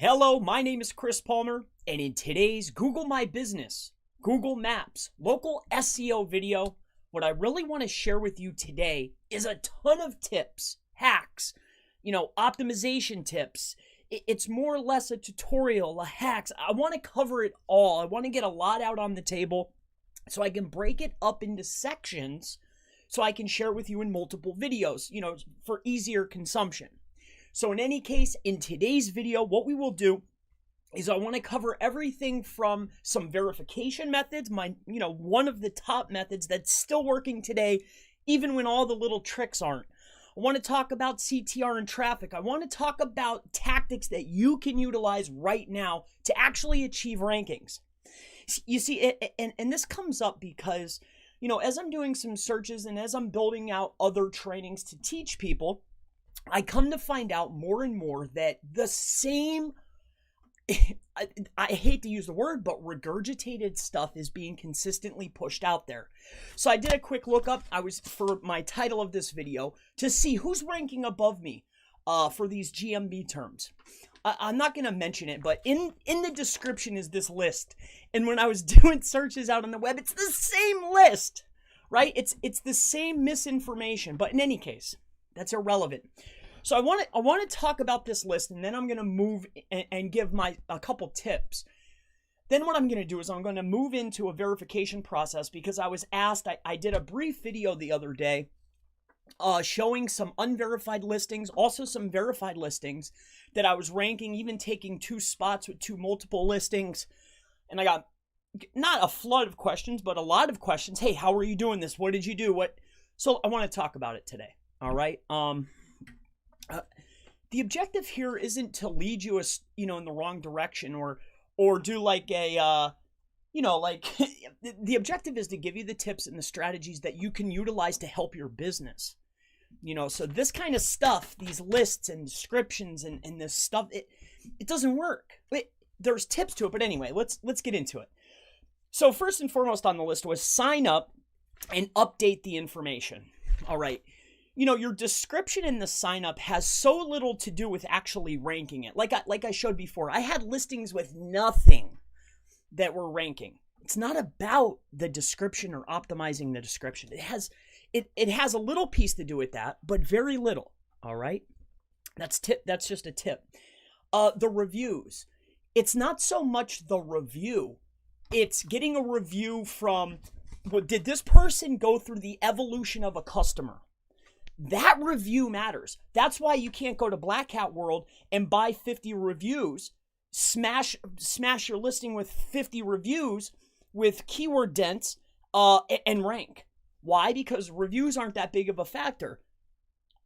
Hello, my name is Chris Palmer, and in today's Google My Business, Google Maps, local SEO video, what I really want to share with you today is a ton of tips, hacks, optimization tips. It's more or less a tutorial, a hacks. I want to cover it all. I want to get a lot out on the table so I can break it up into sections so I can share it with you in multiple videos, for easier consumption. So in any case, in today's video, what we will do is I want to cover everything from some verification methods, one of the top methods that's still working today, even when all the little tricks aren't. I want to talk about CTR and traffic. I want to talk about tactics that you can utilize right now to actually achieve rankings. You see, and this comes up because, as I'm doing some searches and as I'm building out other trainings to teach people, I come to find out more and more that the same, I hate to use the word, but regurgitated stuff is being consistently pushed out there. So I did a quick lookup. For my title of this video, to see who's ranking above me for these GMB terms. I'm not going to mention it, but in the description is this list. And when I was doing searches out on the web, it's the same list, right? It's the same misinformation. But in any case, that's irrelevant. So I want to talk about this list, and then I'm going to move and give a couple tips. Then what I'm going to do is I'm going to move into a verification process, because I was asked, I did a brief video the other day showing some unverified listings, also some verified listings that I was ranking, even taking 2 spots with 2 multiple listings. And I got not a flood of questions, but a lot of questions. Hey, how are you doing this? What did you do? So I want to talk about it today. All right. The objective here isn't to lead you, in the wrong direction or do like a, the objective is to give you the tips and the strategies that you can utilize to help your business. So this kind of stuff, these lists and descriptions and this stuff, it doesn't work. There's tips to it, but anyway, let's get into it. So first and foremost on the list was sign up and update the information. All right. Your description in the sign up has so little to do with actually ranking it. Like I showed before, I had listings with nothing that were ranking. It's not about the description or optimizing the description. It has a little piece to do with that, but very little. All right. That's just a tip. The reviews. It's not so much the review. It's getting a review from, did this person go through the evolution of a customer? That review matters. That's why you can't go to Black Hat World and buy 50 reviews, smash your listing with 50 reviews with keyword dents, and rank. Why? Because reviews aren't that big of a factor.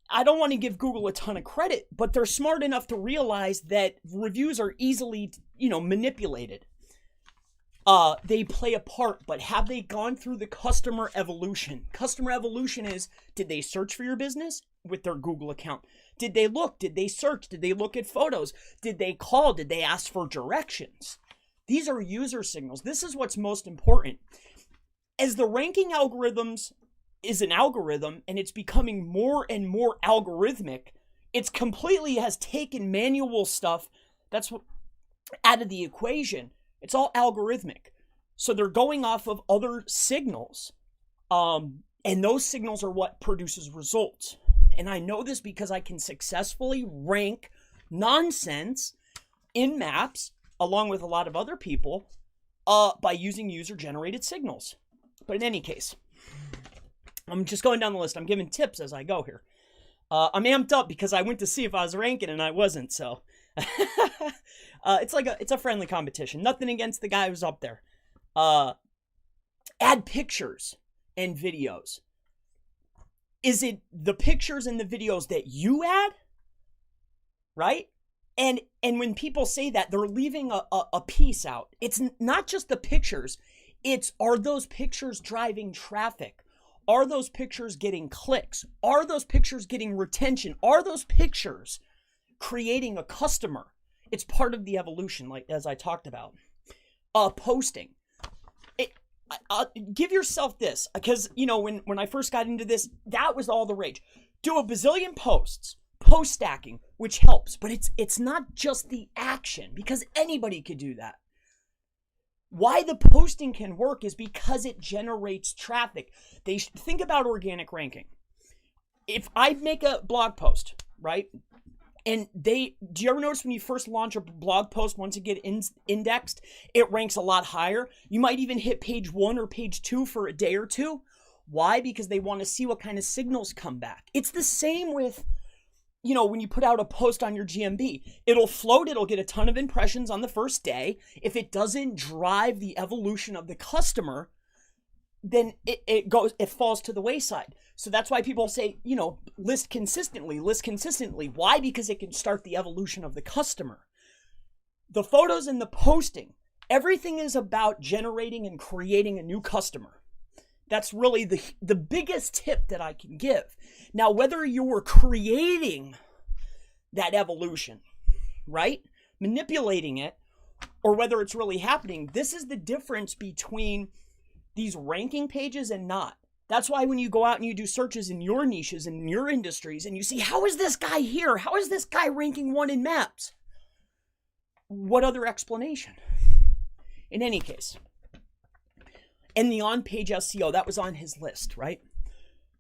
I don't want to give Google a ton of credit, but they're smart enough to realize that reviews are easily, manipulated. They play a part, but have they gone through the customer evolution? Customer evolution is, did they search for your business with their Google account? Did they look? Did they search? Did they look at photos? Did they call? Did they ask for directions? These are user signals. This is what's most important. As the ranking algorithms is an algorithm and it's becoming more and more algorithmic, it's completely has taken manual stuff that's what out of the equation. It's all algorithmic. So they're going off of other signals. And those signals are what produces results. And I know this because I can successfully rank nonsense in maps, along with a lot of other people, by using user-generated signals. But in any case, I'm just going down the list. I'm giving tips as I go here. I'm amped up because I went to see if I was ranking and I wasn't, so... it's a friendly competition. Nothing against the guy who's up there. Add pictures and videos. Is it the pictures and the videos that you add? Right? And when people say that, they're leaving a piece out. It's not just the pictures. Are those pictures driving traffic? Are those pictures getting clicks? Are those pictures getting retention? Are those pictures creating a customer? It's part of the evolution, like as I talked about. Posting. Give yourself this, because when I first got into this, that was all the rage. Do a bazillion posts. post stacking, which helps, but it's not just the action, because anybody could do that. Why the posting can work is because it generates traffic. Think about organic ranking. If I make a blog post, right? And do you ever notice when you first launch a blog post, once it gets indexed, it ranks a lot higher? You might even hit page 1 or page 2 for a day or two. Why? Because they want to see what kind of signals come back. It's the same with, when you put out a post on your GMB, it'll float, it'll get a ton of impressions on the first day. If it doesn't drive the evolution of the customer, then it falls to the wayside. So that's why people say, list consistently. Why? Because it can start the evolution of the customer. The photos and the posting, everything is about generating and creating a new customer. That's really the biggest tip that I can give. Now, whether you're creating that evolution, right? Manipulating it, or whether it's really happening, this is the difference between these ranking pages and not. That's why when you go out and you do searches in your niches and in your industries and you see, how is this guy here? How is this guy ranking 1 in maps? What other explanation? In any case, and the on-page SEO, that was on his list, right?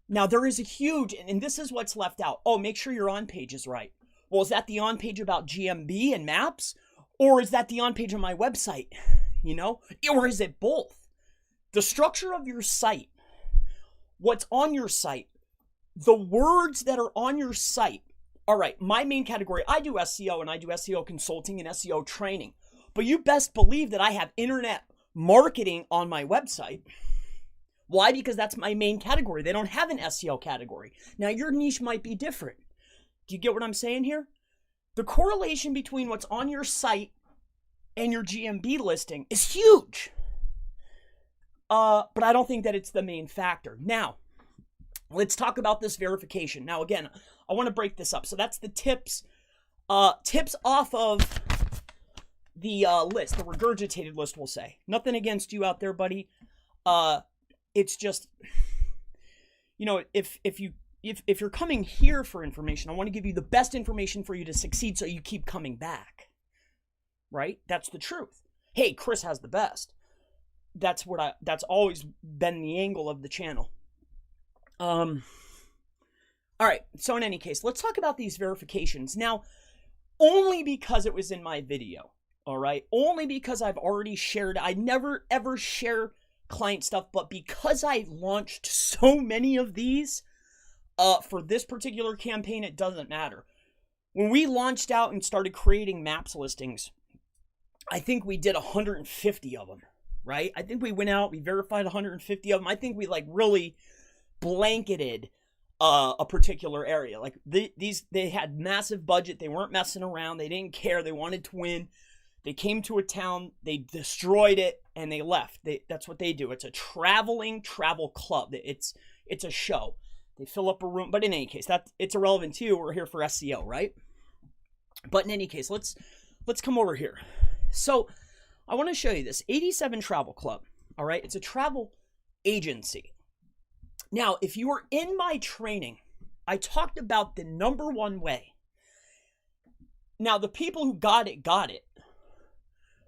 Now, there is a huge, and this is what's left out. Oh, make sure your on-page is right. Well, is that the on-page about GMB and maps? Or is that the on-page on my website? Or is it both? The structure of your site, what's on your site, the words that are on your site. All right, my main category, I do SEO and I do SEO consulting and SEO training. But you best believe that I have internet marketing on my website. Why? Because that's my main category. They don't have an SEO category. Now, your niche might be different. Do you get what I'm saying here? The correlation between what's on your site and your GMB listing is huge. But I don't think that it's the main factor. Now, let's talk about this verification. Now, again, I want to break this up. So that's the tips off of the list, the regurgitated list, we'll say. Nothing against you out there, buddy. It's just, if you're coming here for information, I want to give you the best information for you to succeed so you keep coming back. Right? That's the truth. Hey, Chris has the best. That's always been the angle of the channel. All right. So in any case, let's talk about these verifications. Now, only because it was in my video. All right. Only because I've already shared. I never ever share client stuff, but because I launched so many of these, for this particular campaign, it doesn't matter. When we launched out and started creating maps listings, I think we did 150 of them. Right? I think we went out, we verified 150 of them. I think we really blanketed a particular area. Like they had massive budget. They weren't messing around. They didn't care. They wanted to win. They came to a town, they destroyed it, and they left. That's what they do. It's a travel club. It's a show. They fill up a room. But in any case, it's irrelevant to you. We're here for SEO, right? But in any case, let's come over here. So I want to show you this 87 Travel Club. All right, it's a travel agency. Now, if you were in my training, I talked about the number one way. Now, the people who got it.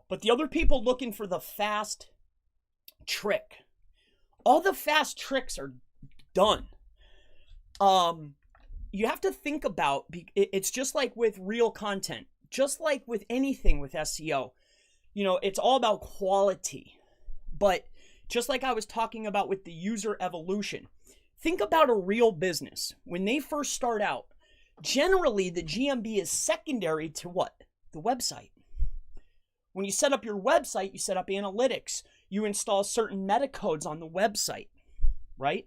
But the other people looking for the fast trick, all the fast tricks are done. You have to think about, it's just like with real content, just like with anything with SEO, it's all about quality. But just like I was talking about with the user evolution, think about a real business. When they first start out, generally the GMB is secondary to what? The website. When you set up your website, you set up analytics. You install certain meta codes on the website, right?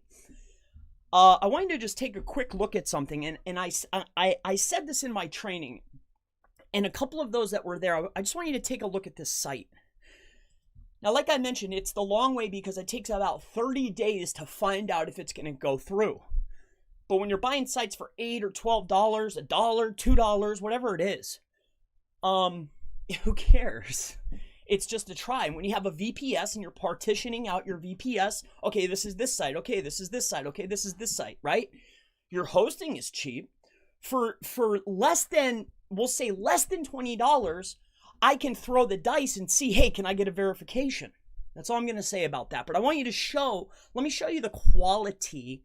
I wanted to just take a quick look at something, and I said this in my training, and a couple of those that were there, I just want you to take a look at this site. Now, like I mentioned, it's the long way because it takes about 30 days to find out if it's going to go through. But when you're buying sites for $8 or $12, $1, $2, whatever it is, who cares? It's just a try. When you have a VPS and you're partitioning out your VPS, okay, this is this site. Okay, this is this site. Okay, this is this site, right? Your hosting is cheap. For less than, we'll say less than $20, I can throw the dice and see, hey, can I get a verification? That's all I'm going to say about that. But I want you to let me show you the quality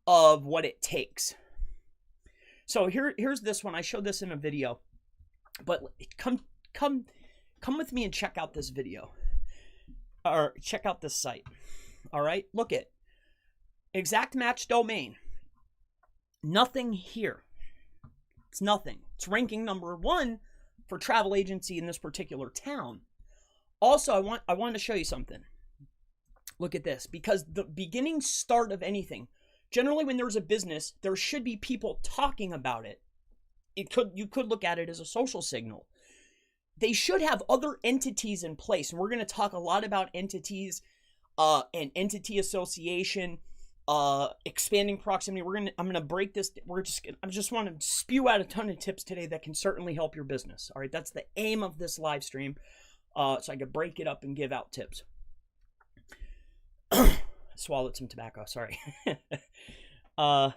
of what it takes. So here's this one. I showed this in a video, but come with me and check out this video, or check out this site. All right, look at exact match domain. Nothing here. It's nothing. It's ranking number 1 for travel agency in this particular town. Also, I wanted to show you something. Look at this, because the beginning start of anything, generally when there's a business, there should be people talking about it. You could look at it as a social signal. They should have other entities in place, and we're going to talk a lot about entities and entity association, expanding proximity. I'm going to break this. I just want to spew out a ton of tips today that can certainly help your business. All right, that's the aim of this live stream, so I could break it up and give out tips. Swallowed some tobacco. Sorry. Oh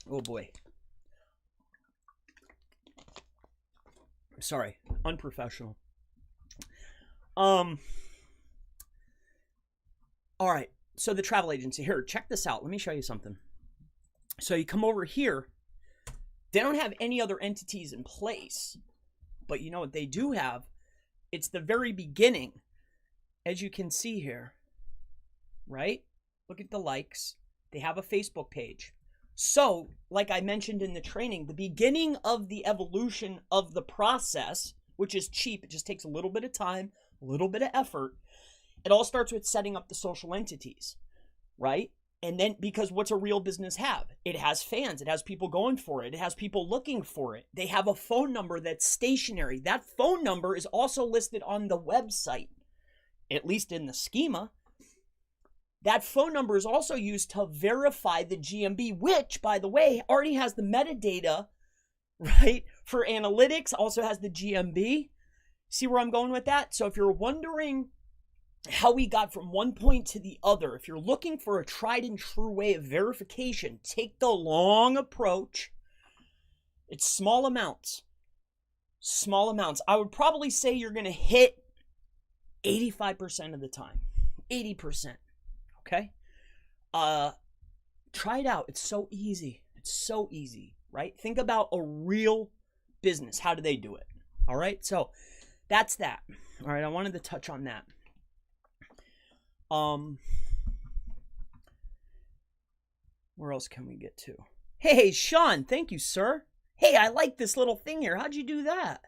boy. Sorry, unprofessional. All right. So the travel agency here, check this out. Let me show you something. So you come over here. They don't have any other entities in place, but you know what they do have? It's the very beginning, as you can see here, right? Look at the likes. They have a Facebook page. So, like I mentioned in the training, the beginning of the evolution of the process, which is cheap, it just takes a little bit of time, a little bit of effort. It all starts with setting up the social entities, right? And then, because what's a real business have? It has fans. It has people going for it. It has people looking for it. They have a phone number that's stationary. That phone number is also listed on the website, at least in the schema. That phone number is also used to verify the GMB, which, by the way, already has the metadata, right? For analytics, also has the GMB. See where I'm going with that? So if you're wondering how we got from one point to the other, if you're looking for a tried and true way of verification, take the long approach. It's small amounts. Small amounts. I would probably say you're going to hit 85% of the time. 80%. Okay? Try it out. It's so easy. It's so easy, right? Think about a real business. How do they do it? All right? So that's that. All right, I wanted to touch on that. Where else can we get to? Hey, Sean, thank you, sir. Hey, I like this little thing here. How'd you do that?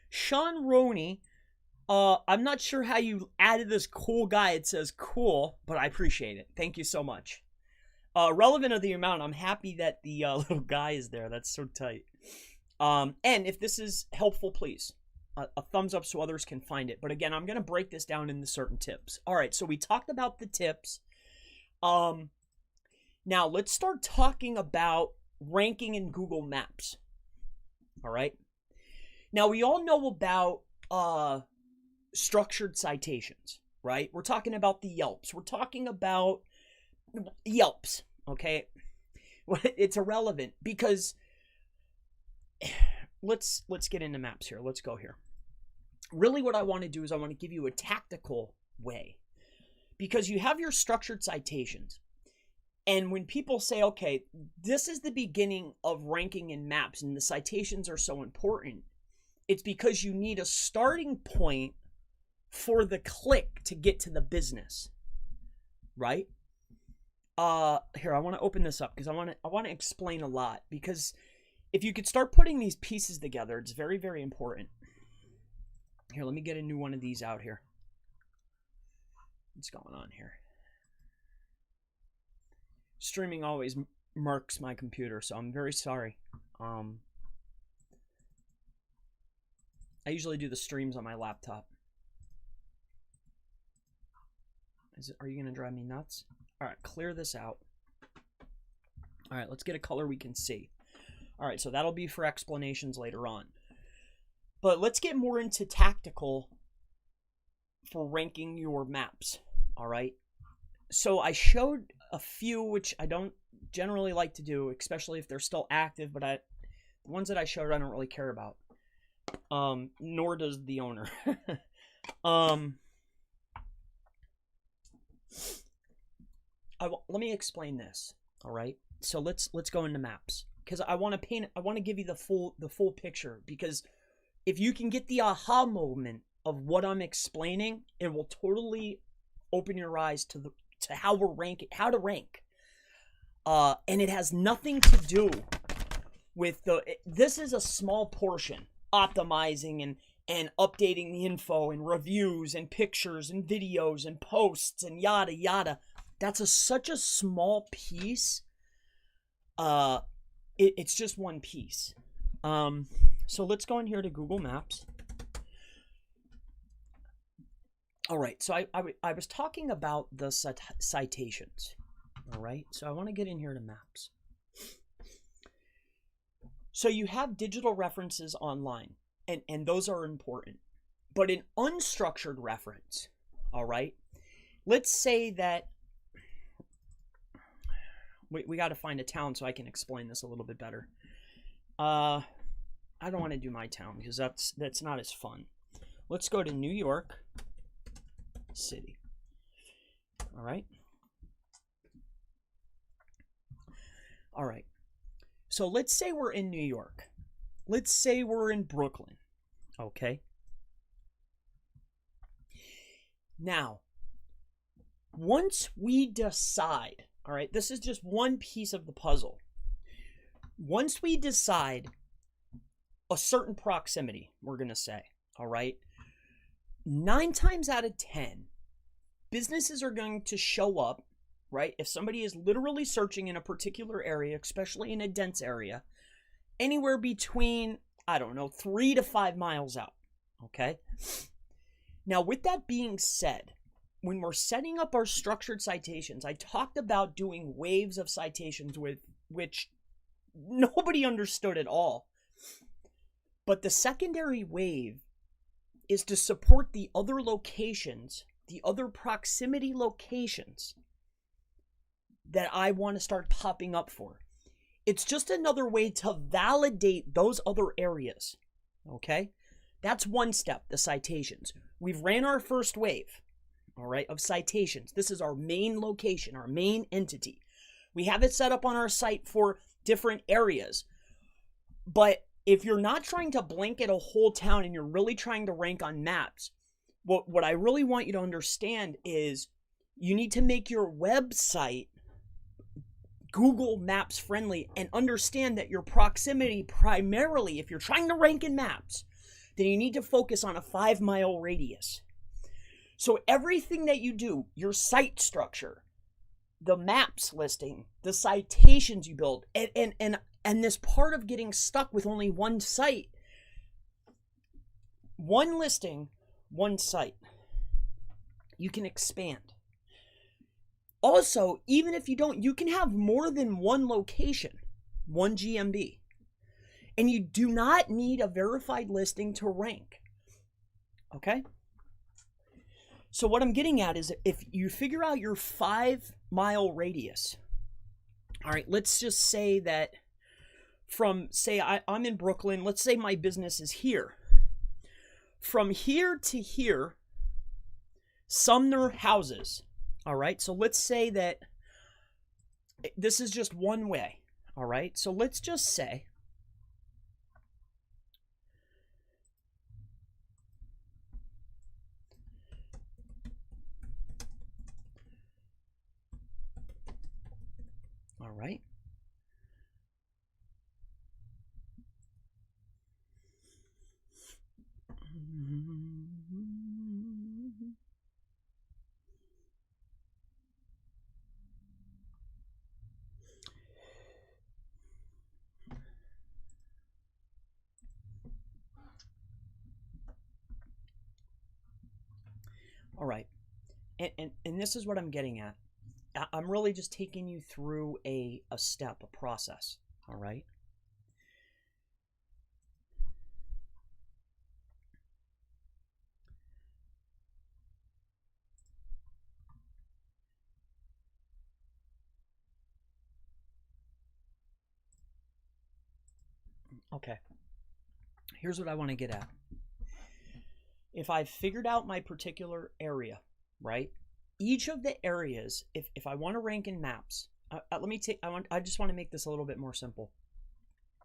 Sean Roney, I'm not sure how you added this cool guy. It says cool, but I appreciate it. Thank you so much. Relevant of the amount, I'm happy that the little guy is there. That's so tight. And if this is helpful, please, a thumbs up so others can find it. But again, I'm going to break this down into certain tips. All right, so we talked about the tips. Now let's start talking about ranking in Google Maps. All right. Now we all know about structured citations, right? We're talking about the Yelps. We're talking about Yelps, okay? It's irrelevant because let's get into maps here. Let's go here. Really what I want to do is I want to give you a tactical way, because you have your structured citations. And when people say, okay, this is the beginning of ranking in maps and the citations are so important, it's because you need a starting point for the click to get to the business, right? Here, I want to open this up because I want to explain a lot, because if you could start putting these pieces together, it's very, very important. Here, let me get a new one of these out here. What's going on here? Streaming always marks my computer, so I'm very sorry. I usually do the streams on my laptop. Are you going to drive me nuts? All right, clear this out. All right, let's get a color we can see. All right, so that'll be for explanations later on. But let's get more into tactical for ranking your maps, all right? So I showed a few, which I don't generally like to do, especially if they're still active, but the ones that I showed I don't really care about. Nor does the owner. Let me explain this. All right. So let's go into maps, because I want to give you the full picture, because if you can get the aha moment of what I'm explaining, it will totally open your eyes to how to rank. And it has nothing to do with this is a small portion, optimizing and updating the info and reviews and pictures and videos and posts and yada yada. That's such a small piece. It's just one piece. So let's go in here to Google Maps. All right, so I was talking about the citations. All right, so I want to get in here to Maps. So you have digital references online, and those are important. But an unstructured reference, all right, let's say that we got to find a town so I can explain this a little bit better. I don't want to do my town because that's not as fun. Let's go to New York City. All right. All right. So let's say we're in New York. Let's say we're in Brooklyn. Okay. Now, once we decide, all right, this is just one piece of the puzzle. Once we decide a certain proximity, we're going to say, all right, 9 times out of 10, businesses are going to show up, right? If somebody is literally searching in a particular area, especially in a dense area, anywhere between, I don't know, 3 to 5 miles out, okay? Now, with that being said, when we're setting up our structured citations, I talked about doing waves of citations with which nobody understood at all. But the secondary wave is to support the other locations, the other proximity locations that I want to start popping up for. It's just another way to validate those other areas, okay? That's one step, the citations. We've ran our first wave, all right, of citations. This is our main location, our main entity. We have it set up on our site for different areas. But if you're not trying to blanket a whole town and you're really trying to rank on maps, what I really want you to understand is you need to make your website Google Maps friendly and understand that your proximity primarily, if you're trying to rank in maps, then you need to focus on a 5-mile radius. So everything that you do, your site structure, the maps listing, the citations you build, and this part of getting stuck with only one site, one listing, one site, you can expand. Also, even if you don't, you can have more than one location, one GMB, and you do not need a verified listing to rank. Okay? So what I'm getting at is if you figure out your 5-mile radius, all right, let's just say that from, say I'm in Brooklyn, let's say my business is here. From here to here, Sumner houses, all right? So let's say that this is just one way, all right? So let's just say all right. All right. And this is what I'm getting at. I'm really just taking you through a step, a process, all right? Okay. Here's what I want to get at. If I've figured out my particular area, right? Each of the areas, if I want to rank in maps, I just want to make this a little bit more simple.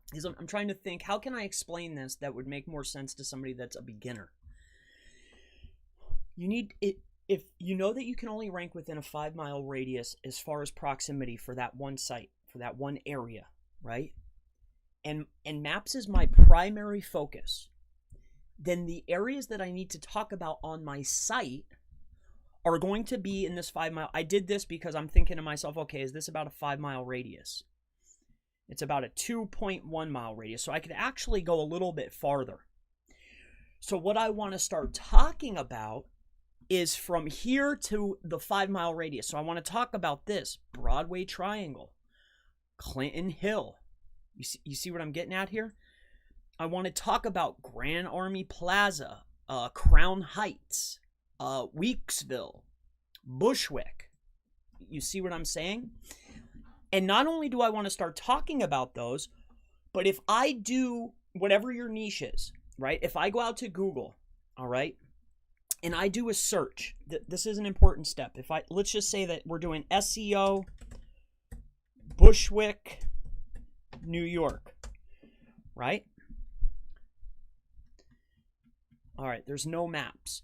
Because I'm trying to think, how can I explain this that would make more sense to somebody that's a beginner? You need it. If you know that you can only rank within a 5-mile radius as far as proximity for that one site, for that one area, right? And maps is my primary focus, then the areas that I need to talk about on my site are going to be in this 5-mile. I did this because I'm thinking to myself, okay, is this about a 5-mile radius? It's about a 2.1-mile radius. So I could actually go a little bit farther. So what I want to start talking about is from here to the 5-mile radius. So I want to talk about this Broadway Triangle, Clinton Hill. You see what I'm getting at here? I want to talk about Grand Army Plaza, Crown Heights, Weeksville, Bushwick. You see what I'm saying? And not only do I want to start talking about those, but if I do whatever your niche is, right? If I go out to Google, all right, and I do a search, this is an important step. Let's just say that we're doing SEO, Bushwick, New York, right? All right, there's no maps.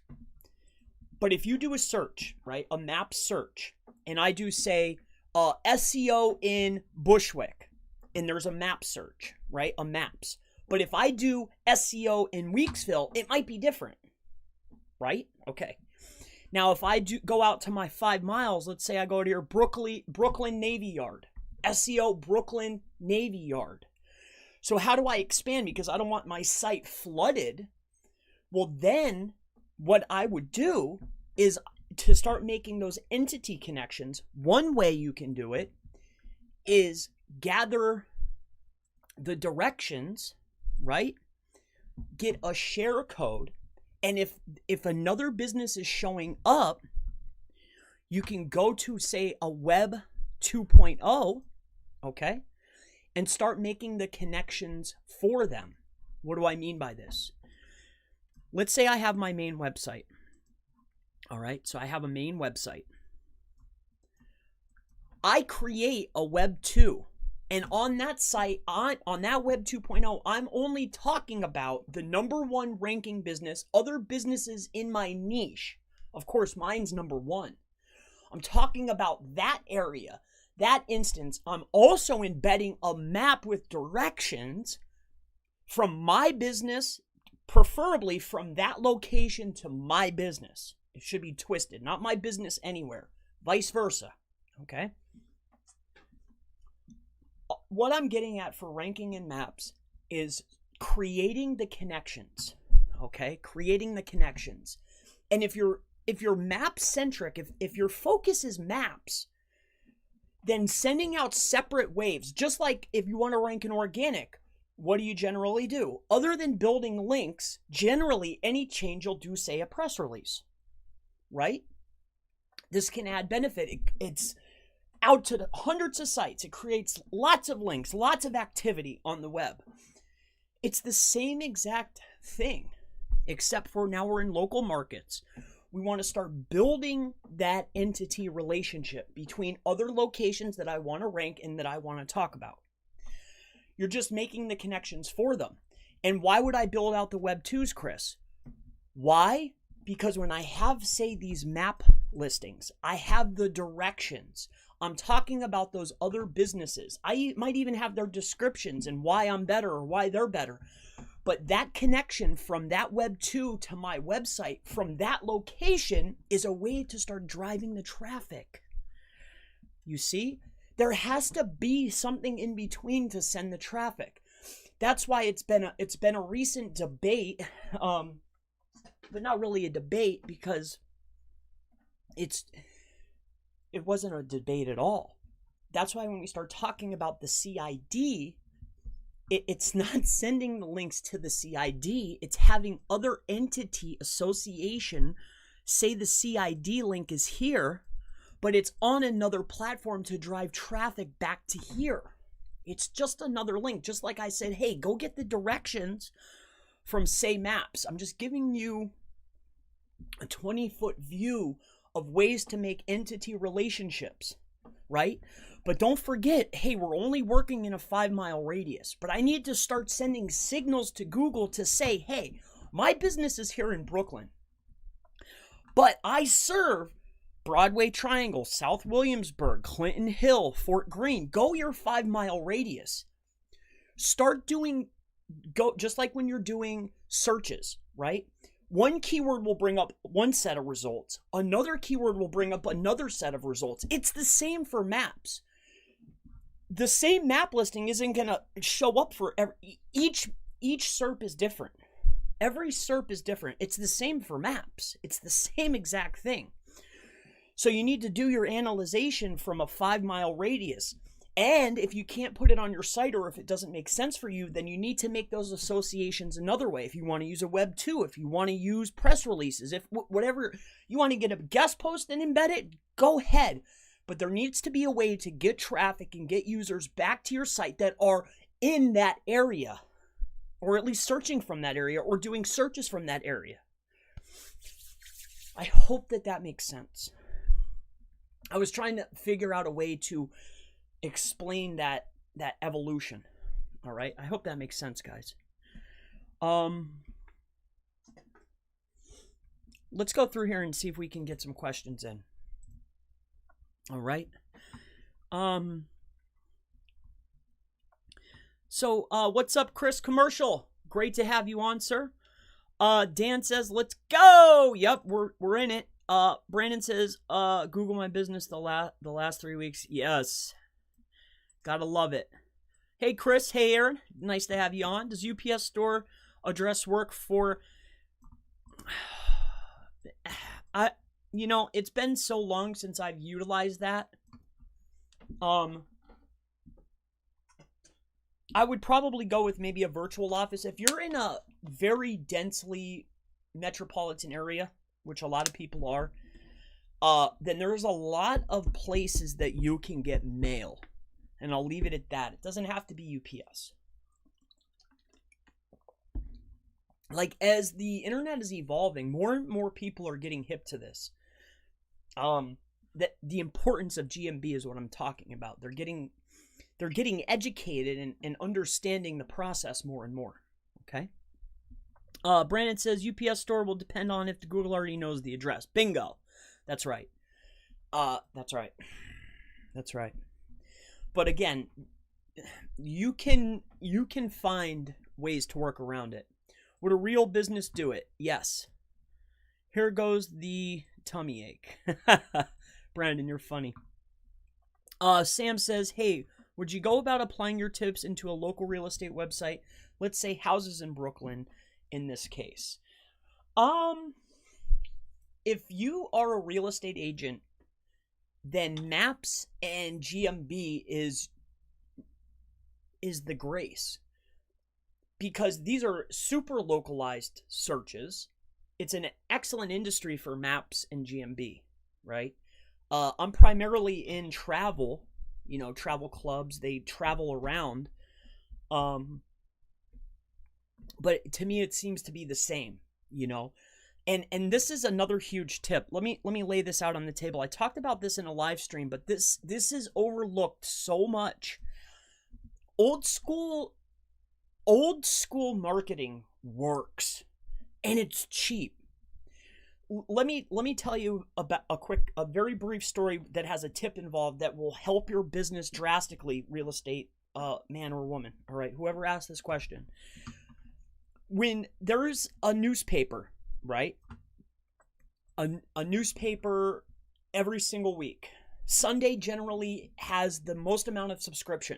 But if you do a search, right, a map search, and I do say SEO in Bushwick, and there's a map search, right, a maps. But if I do SEO in Weeksville, it might be different, right? Okay. Now, if I do go out to my 5 miles, let's say I go to your Brooklyn Navy Yard, SEO Brooklyn Navy Yard. So how do I expand? Because I don't want my site flooded. Well, then what I would do is to start making those entity connections. One way you can do it is gather the directions, right? Get a share code. And if another business is showing up, you can go to, say, a web 2.0, okay, and start making the connections for them. What do I mean by this? Let's say I have my main website. All right, so I have a main website. I create a web 2, and on that site, on that web 2.0, I'm only talking about the #1 ranking business, other businesses in my niche. Of course, mine's #1. I'm talking about that area, that instance. I'm also embedding a map with directions from my business, preferably from that location to my business. It should be twisted, not my business anywhere, vice versa, okay? What I'm getting at for ranking in maps is creating the connections, okay? Creating the connections. And if you're map centric, if your focus is maps, then sending out separate waves, just like if you want to rank in organic, what do you generally do? Other than building links, generally any change you'll do, say, a press release, right? This can add benefit. It's out to hundreds of sites. It creates lots of links, lots of activity on the web. It's the same exact thing, except for now we're in local markets. We want to start building that entity relationship between other locations that I want to rank and that I want to talk about. You're just making the connections for them. And why would I build out the Web 2s, Chris? Why? Because when I have, say, these map listings, I have the directions. I'm talking about those other businesses. I might even have their descriptions and why I'm better or why they're better. But that connection from that Web 2 to my website from that location is a way to start driving the traffic. You see? There has to be something in between to send the traffic. That's why it's been a recent debate, but not really a debate because it wasn't a debate at all. That's why when we start talking about the CID, it's not sending the links to the CID. It's having other entity association say the CID link is here, but it's on another platform to drive traffic back to here. It's just another link. Just like I said, hey, go get the directions from Say Maps. I'm just giving you a 20-foot view of ways to make entity relationships, right? But don't forget, hey, we're only working in a 5-mile radius, but I need to start sending signals to Google to say, hey, my business is here in Brooklyn, but I serve Broadway Triangle, South Williamsburg, Clinton Hill, Fort Greene. Go your 5-mile radius. Start doing, just like when you're doing searches, right? One keyword will bring up one set of results. Another keyword will bring up another set of results. It's the same for maps. The same map listing isn't going to show up for each SERP is different. Every SERP is different. It's the same for maps. It's the same exact thing. So you need to do your analyzation from a 5-mile radius. And if you can't put it on your site, or if it doesn't make sense for you, then you need to make those associations another way. If you want to use a Web 2, if you want to use press releases, if whatever you want to get a guest post and embed it, go ahead. But there needs to be a way to get traffic and get users back to your site that are in that area, or at least searching from that area, or doing searches from that area. I hope that makes sense. I was trying to figure out a way to explain that evolution. All right, I hope that makes sense, guys. Let's go through here and see if we can get some questions in. All right. So what's up, Chris Commercial? Great to have you on, sir. Dan says, let's go. Yep, we're in it. Brandon says, Google My Business the last 3 weeks. Yes. Gotta love it. Hey, Chris. Hey, Aaron. Nice to have you on. Does UPS store address work for... it's been so long since I've utilized that. I would probably go with maybe a virtual office. If you're in a very densely metropolitan area, which a lot of people are, then there's a lot of places that you can get mail. And I'll leave it at that. It doesn't have to be UPS. Like, as the internet is evolving, more and more people are getting hip to this. That the importance of GMB is what I'm talking about. They're getting educated and understanding the process more and more. Okay. Brandon says UPS store will depend on if the Google already knows the address. Bingo. That's right. That's right. That's right. But again, you can find ways to work around it. Would a real business do it? Yes. Here goes the tummy ache. Brandon, you're funny. Sam says, hey, would you go about applying your tips into a local real estate website? Let's say houses in Brooklyn in this case. If you are a real estate agent, then Maps and GMB is the grace. Because these are super localized searches. It's an excellent industry for Maps and GMB, right? I'm primarily in travel, travel clubs. They travel around. But to me, it seems to be the same, And this is another huge tip. Let me lay this out on the table. I talked about this in a live stream, but this is overlooked so much. Old school marketing works, and it's cheap. Let me tell you about a very brief story that has a tip involved that will help your business drastically, real estate man or woman. All right, whoever asked this question. When there's a newspaper, right? A newspaper every single week. Sunday generally has the most amount of subscription.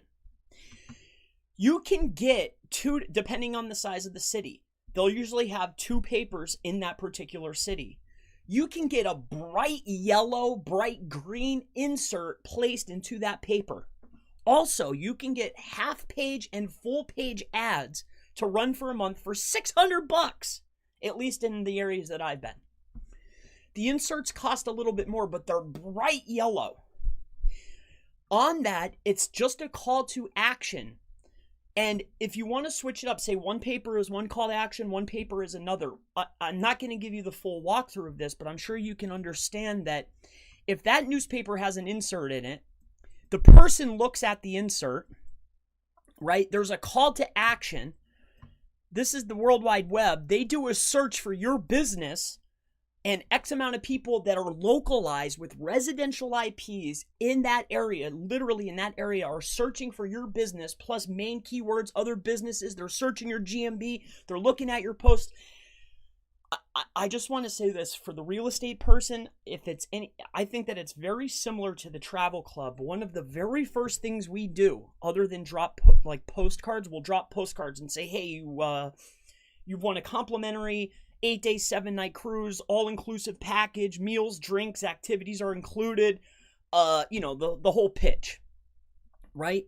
You can get two, depending on the size of the city. They'll usually have 2 papers in that particular city. You can get a bright yellow, bright green insert placed into that paper. Also, you can get half-page and full-page ads to run for a month for $600, at least in the areas that I've been. The inserts cost a little bit more, but they're bright yellow. On that, it's just a call to action. And if you want to switch it up, say one paper is one call to action, one paper is another. I'm not going to give you the full walkthrough of this, but I'm sure you can understand that if that newspaper has an insert in it, the person looks at the insert, right? There's a call to action. This is the World Wide Web. They do a search for your business, and X amount of people that are localized with residential IPs in that area, literally in that area, are searching for your business, plus main keywords, other businesses. They're searching your GMB. They're looking at your post. I just want to say this for the real estate person. I think that it's very similar to the travel club. One of the very first things we do, other than drop postcards, we'll drop postcards and say, hey, you've won a complimentary 8-day, 7-night cruise, all-inclusive package, meals, drinks, activities are included, the whole pitch, right?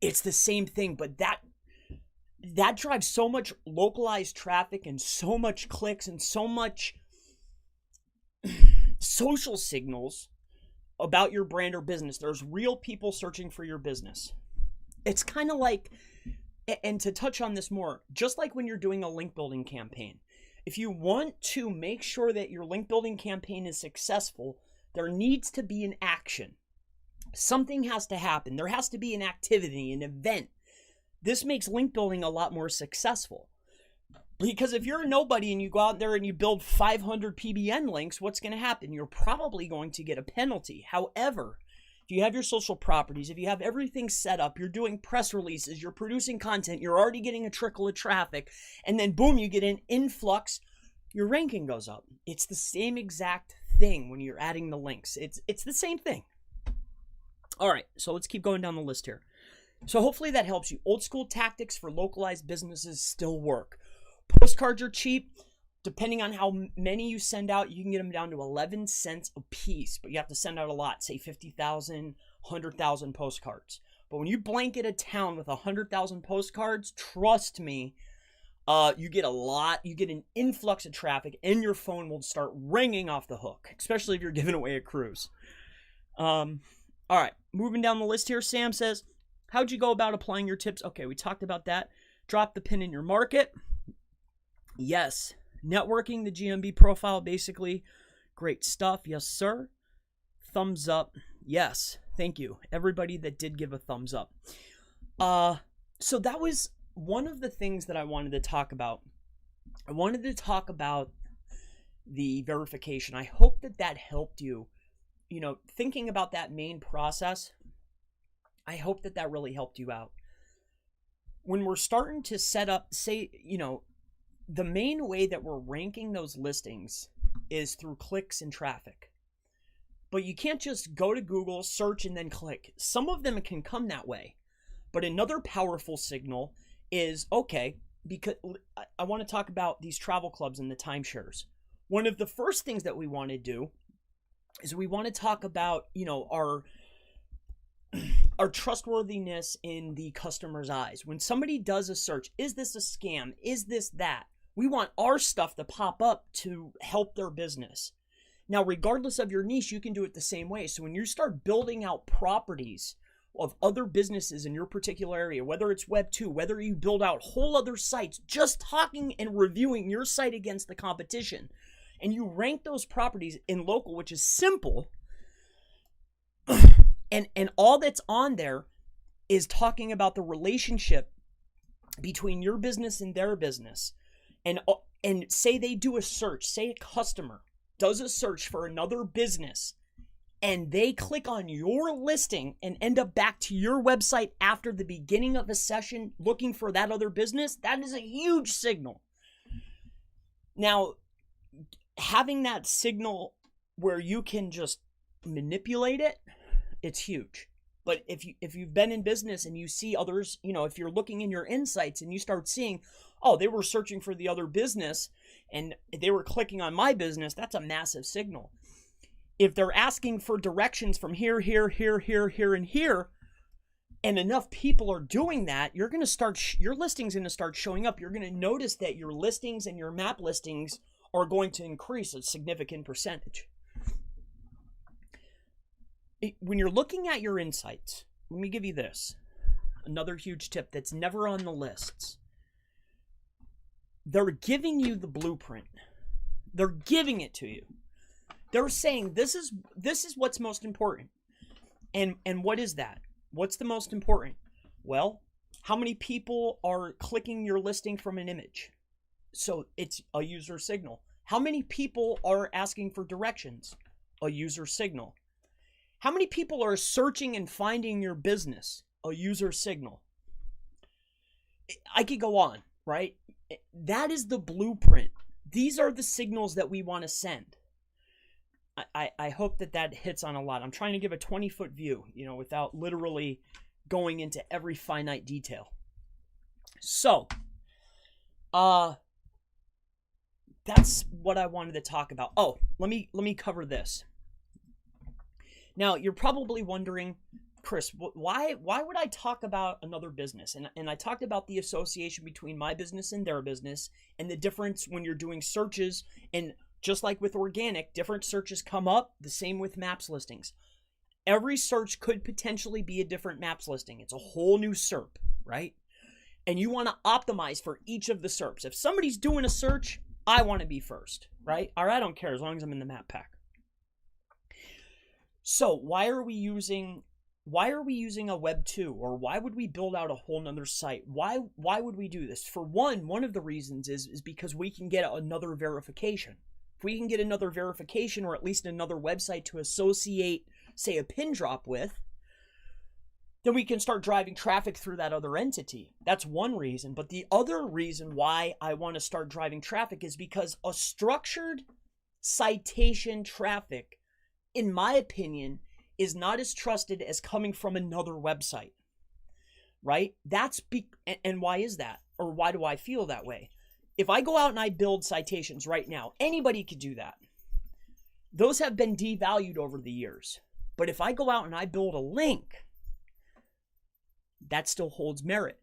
It's the same thing, but that drives so much localized traffic and so much clicks and so much social signals about your brand or business. There's real people searching for your business. It's kind of like, and to touch on this more, just like when you're doing a link building campaign, if you want to make sure that your link building campaign is successful, there needs to be an action. Something has to happen. There has to be an activity, an event. This makes link building a lot more successful. Because if you're a nobody and you go out there and you build 500 PBN links, what's going to happen? You're probably going to get a penalty. However, if you have your social properties, if you have everything set up, you're doing press releases, you're producing content, you're already getting a trickle of traffic, and then boom, you get an influx, your ranking goes up. It's the same exact thing when you're adding the links. It's the same thing. All right, so let's keep going down the list here. So hopefully that helps you. Old school tactics for localized businesses still work. Postcards are cheap. Depending on how many you send out, you can get them down to 11 cents a piece, but you have to send out a lot, say 50,000, 100,000 postcards. But when you blanket a town with 100,000 postcards, trust me, you get a lot, you get an influx of traffic, and your phone will start ringing off the hook, especially if you're giving away a cruise. All right, moving down the list here, Sam says, how'd you go about applying your tips? Okay, we talked about that. Drop the pin in your market. Yes. Networking, the GMB profile, basically. Great stuff. Yes, sir. Thumbs up. Yes. Thank you. Everybody that did give a thumbs up. So that was one of the things that I wanted to talk about. I wanted to talk about the verification. I hope that helped you. Thinking about that main process, I hope that really helped you out. When we're starting to set up, say, the main way that we're ranking those listings is through clicks and traffic. But you can't just go to Google, search, and then click. Some of them can come that way. But another powerful signal is, okay, because I want to talk about these travel clubs and the timeshares. One of the first things that we want to do is we want to talk about, our trustworthiness in the customer's eyes. When somebody does a search, is this a scam? Is this that? We want our stuff to pop up to help their business. Now, regardless of your niche, you can do it the same way. So when you start building out properties of other businesses in your particular area, whether it's Web 2, whether you build out whole other sites, just talking and reviewing your site against the competition, and you rank those properties in local, which is simple, and all that's on there is talking about the relationship between your business and their business. And say they do a search, say a customer does a search for another business, and they click on your listing and end up back to your website after the beginning of a session looking for that other business, that is a huge signal. Now, having that signal where you can just manipulate it, it's huge. But if you've been in business and you see others, if you're looking in your insights and you start seeing, oh, they were searching for the other business and they were clicking on my business, that's a massive signal. If they're asking for directions from here, here, here, here, here, and here, and enough people are doing that, your listing's going to start showing up. You're going to notice that your listings and your map listings are going to increase a significant percentage. when you're looking at your insights, let me give you this. Another huge tip that's never on the lists. They're giving you the blueprint. They're giving it to you. They're saying this is what's most important. And what is that? What's the most important? Well, how many people are clicking your listing from an image? So it's a user signal. How many people are asking for directions? A user signal. How many people are searching and finding your business? A user signal. I could go on, right? That is the blueprint. These are the signals that we want to send. I hope that hits on a lot. I'm trying to give a 20-foot view, without literally going into every finite detail. So, that's what I wanted to talk about. Oh, let me cover this. Now, you're probably wondering, Chris, why would I talk about another business? And I talked about the association between my business and their business, and the difference when you're doing searches. And just like with organic, different searches come up, the same with maps listings. Every search could potentially be a different maps listing. It's a whole new SERP, right? And you want to optimize for each of the SERPs. If somebody's doing a search, I want to be first, right? Or I don't care as long as I'm in the map pack. So why are we using a Web 2, or why would we build out a whole nother site? Why would we do this? For one of the reasons is because we can get another verification. If we can get another verification, or at least another website to associate, say, a pin drop with, then we can start driving traffic through that other entity. That's one reason. But the other reason why I want to start driving traffic is because a structured citation traffic, in my opinion, is not as trusted as coming from another website, right? And why is that? Or why do I feel that way? If I go out and I build citations right now, anybody could do that. Those have been devalued over the years. But if I go out and I build a link, that still holds merit.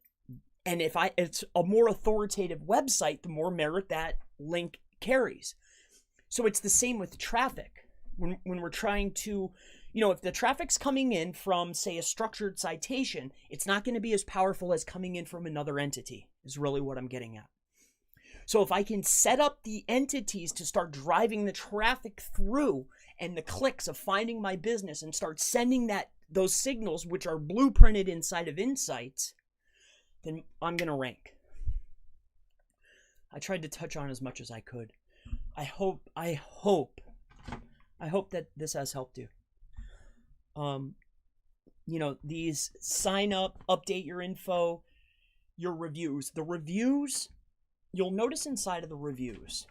And if it's a more authoritative website, the more merit that link carries. So it's the same with traffic. When we're trying to, if the traffic's coming in from, say, a structured citation, it's not going to be as powerful as coming in from another entity, is really what I'm getting at. So if I can set up the entities to start driving the traffic through and the clicks of finding my business and start sending those signals, which are blueprinted inside of Insights, then I'm going to rank. I tried to touch on as much as I could. I hope that this has helped you. These sign up, update your info, your reviews. The reviews, you'll notice inside of the reviews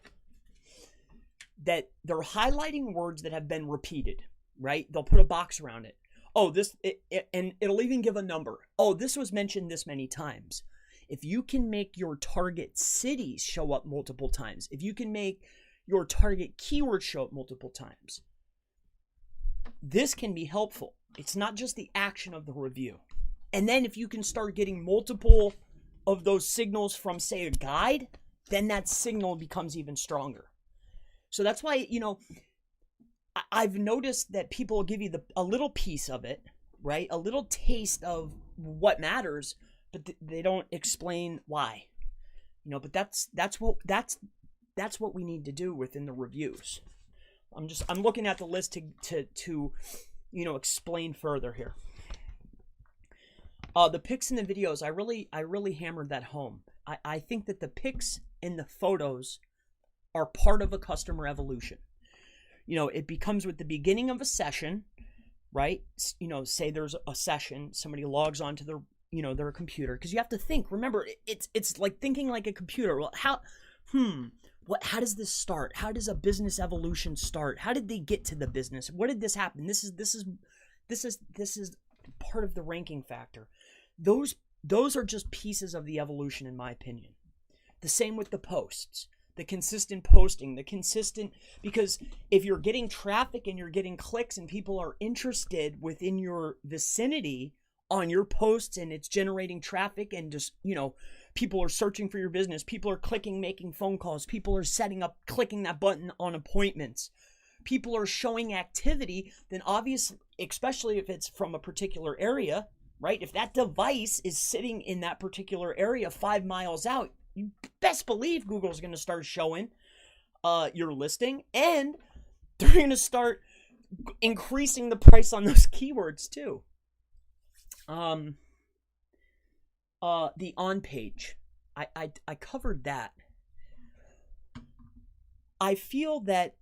that they're highlighting words that have been repeated, right? They'll put a box around it. Oh, and it'll even give a number. Oh, this was mentioned this many times. If you can make your target cities show up multiple times, if you can make your target keywords show up multiple times, this can be helpful. It's not just the action of the review. And then if you can start getting multiple of those signals from, say, a guide, then that signal becomes even stronger. So that's why, I've noticed that people will give you a little piece of it, right? A little taste of what matters, but they don't explain why. But that's what we need to do within the reviews. I'm looking at the list to explain further here. The pics and the videos, I really hammered that home. I think that the pics and the photos are part of a customer evolution. It becomes with the beginning of a session, right? Say there's a session, somebody logs onto their computer, because you have to think. Remember, it's like thinking like a computer. Well, how does this start? How does a business evolution start? How did they get to the business? What did this happen? This is part of the ranking factor. Those are just pieces of the evolution, in my opinion. The same with the posts, the consistent posting, because if you're getting traffic and you're getting clicks and people are interested within your vicinity on your posts and it's generating traffic and just, people are searching for your business, people are clicking, making phone calls, people are setting up, clicking that button on appointments. people are showing activity, then obviously, especially if it's from a particular area, right? If that device is sitting in that particular area 5 miles out, you best believe Google's going to start showing your listing, and they're going to start increasing the price on those keywords too. The on page, I covered that. I feel that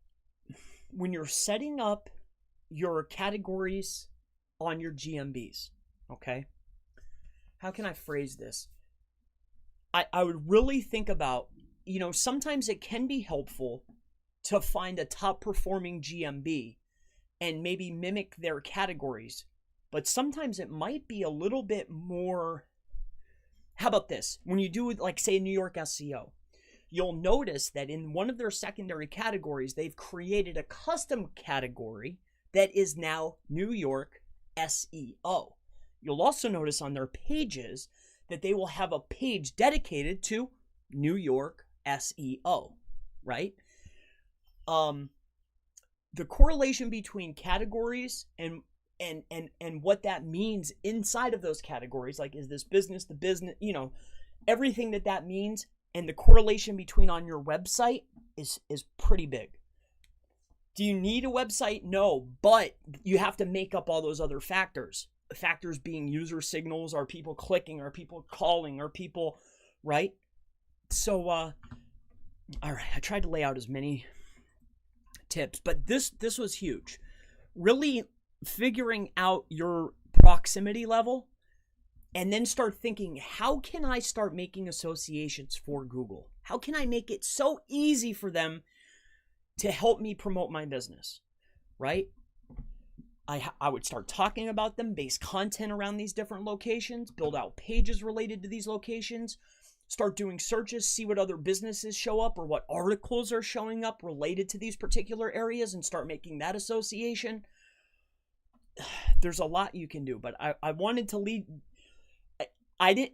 when you're setting up your categories on your GMBs, okay, how can I phrase this? I would really think about, sometimes it can be helpful to find a top performing GMB and maybe mimic their categories, but sometimes it might be a little bit more. How about this? When you do, like, say, New York SEO, you'll notice that in one of their secondary categories, they've created a custom category that is now New York SEO. You'll also notice on their pages that they will have a page dedicated to New York SEO, right? The correlation between categories and what that means inside of those categories, like, is this business, the business, everything that means, and the correlation between on your website is pretty big. Do you need a website? No, but you have to make up all those other factors. Factors being user signals, are people clicking, are people calling, are people, right? So, all right, I tried to lay out as many tips, but this was huge. Really figuring out your proximity level, and then start thinking, how can I start making associations for Google? How can I make it so easy for them to help me promote my business, right? I would start talking about them, base content around these different locations, build out pages related to these locations, start doing searches, see what other businesses show up or what articles are showing up related to these particular areas, and start making that association. There's a lot you can do, but I wanted to lead.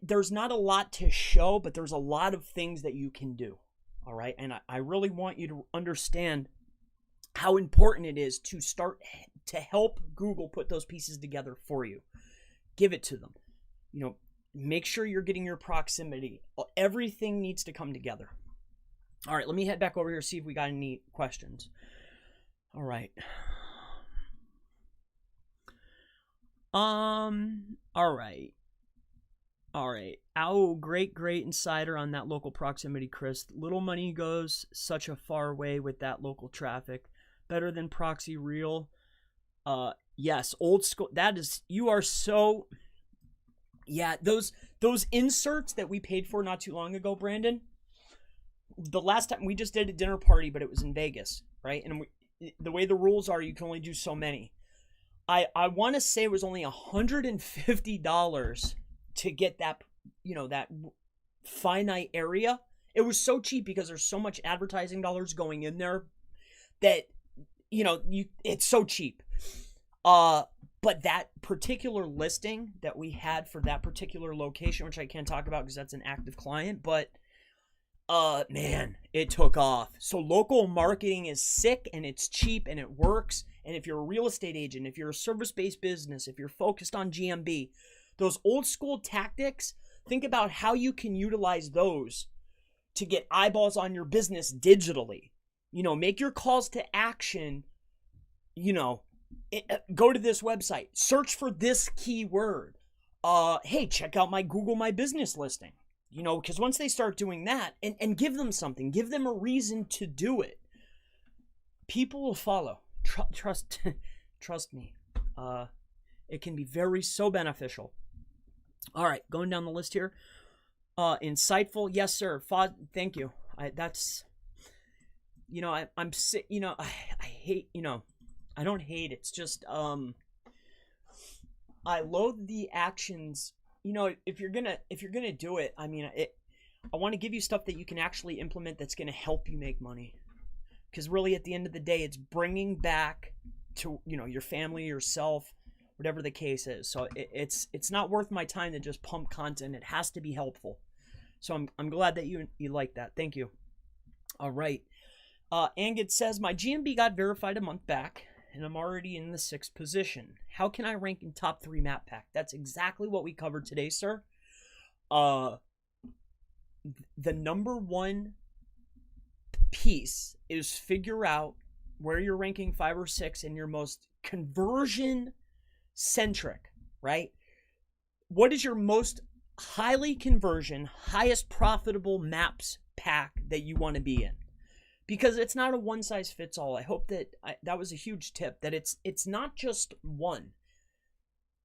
There's not a lot to show, but there's a lot of things that you can do. All right. And I really want you to understand how important it is to start to help Google put those pieces together for you. Give it to them. Make sure you're getting your proximity. Everything needs to come together. All right. Let me head back over here, see if we got any questions. All right. All right. Oh, great insider on that local proximity, Chris. Little money goes such a far way with that local traffic. Better than proxy real. Yes, old school. That is, you are so, yeah, those inserts that we paid for not too long ago, Brandon. The last time we just did a dinner party, but it was in Vegas, right? And the way the rules are, you can only do so many. I want to say it was only $150 to get that, that finite area. It was so cheap because there's so much advertising dollars going in there that, it's so cheap. But that particular listing that we had for that particular location, which I can't talk about because that's an active client, but man, it took off. So local marketing is sick, and it's cheap, and it works. And if you're a real estate agent, if you're a service-based business, if you're focused on GMB, those old school tactics, think about how you can utilize those to get eyeballs on your business digitally. Make your calls to action, go to this website, search for this keyword. Hey, check out my Google My Business listing. Because once they start doing that, and give them something, give them a reason to do it, people will follow. Trust me. It can be so beneficial. All right, going down the list here. Insightful, yes, sir. Thank you. That's, I'm sick. I hate. I don't hate. It's just I loathe the actions. If you're gonna do it, I want to give you stuff that you can actually implement that's gonna help you make money. Because really, at the end of the day, it's bringing back to your family, yourself, whatever the case is. So it's not worth my time to just pump content. It has to be helpful. So I'm glad that you like that. Thank you. All right. Angit says, my GMB got verified a month back, and I'm already in the 6th position. How can I rank in top 3 map pack? That's exactly what we covered today, sir. The number one piece is figure out where you're ranking 5 or 6 in your most conversion centric, right? What is your most highly conversion, highest profitable maps pack that you want to be in? Because it's not a one size fits all. I hope that that was a huge tip, that it's not just one.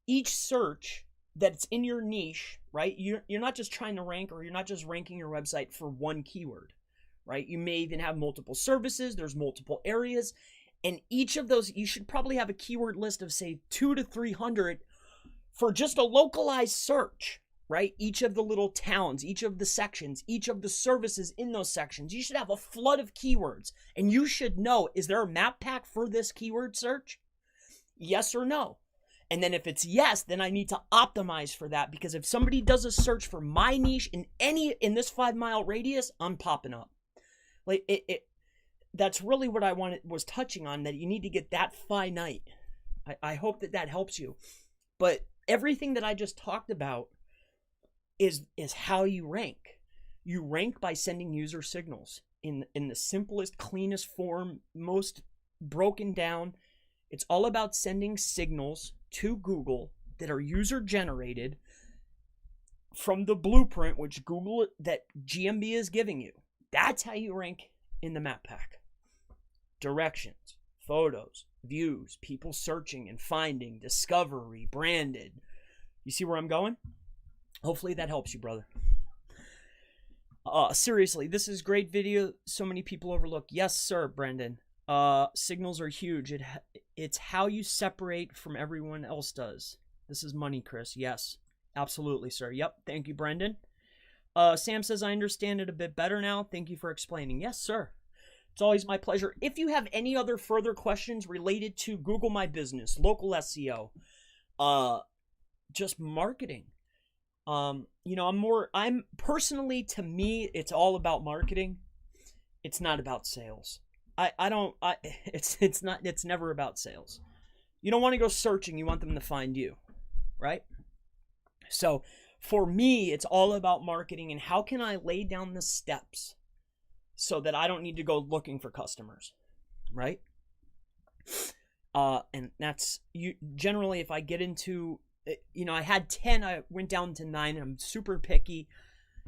Each search that's in your niche, right? You're not just trying to rank, or you're not just ranking your website for one keyword, right? You may even have multiple services. There's multiple areas, and each of those, you should probably have a keyword list of say 200 to 300 for just a localized search, right? Each of the little towns, each of the sections, each of the services in those sections. You should have a flood of keywords, and you should know, is there a map pack for this keyword search? Yes or no? And then if it's yes, then I need to optimize for that, because if somebody does a search for my niche in this 5-mile radius, I'm popping up. Like that's really what I was touching on, that you need to get that finite. I hope that helps you. But everything that I just talked about is how you rank. You rank by sending user signals in the simplest, cleanest form, most broken down. It's all about sending signals to Google that are user generated from the blueprint which that GMB is giving you. That's how you rank in the map pack. Directions, photos, views, people searching and finding, discovery, branded. You see where I'm going? Hopefully that helps you, brother. Seriously, this is great video. So many people overlook. Yes, sir, Brendan. Signals are huge. It's how you separate from everyone else does. This is money, Chris. Yes, absolutely, sir. Yep. Thank you, Brendan. Sam says, I understand it a bit better now. Thank you for explaining. Yes, sir. It's always my pleasure. If you have any other further questions related to Google My Business, local SEO, just marketing, I'm personally, to me, it's all about marketing. It's not about sales. It's never about sales. You don't want to go searching. You want them to find you, right? So for me, it's all about marketing and how can I lay down the steps so that I don't need to go looking for customers, right? And that's generally, if I get into, I had 10, I went down to 9, and I'm super picky,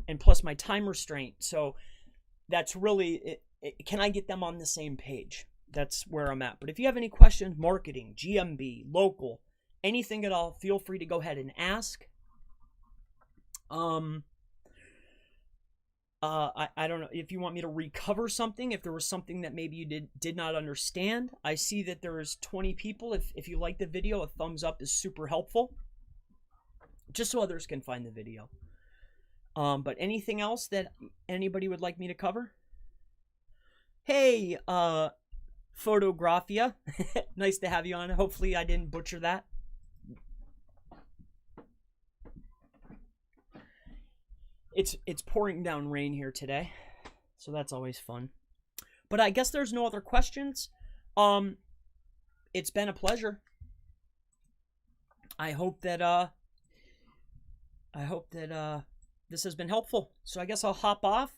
and plus my time restraint. So that's really, can I get them on the same page? That's where I'm at. But if you have any questions, marketing, GMB, local, anything at all, feel free to go ahead and ask. I don't know if you want me to recover something, if there was something that maybe you did not understand. I see that there is 20 people. If you like the video, a thumbs up is super helpful, just so others can find the video. But anything else that anybody would like me to cover? Hey, Photografia, nice to have you on. Hopefully I didn't butcher that. It's pouring down rain here today, so that's always fun. But I guess there's no other questions. It's been a pleasure. I hope that this has been helpful. So I guess I'll hop off.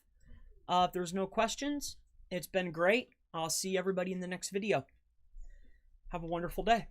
If there's no questions, it's been great. I'll see everybody in the next video. Have a wonderful day.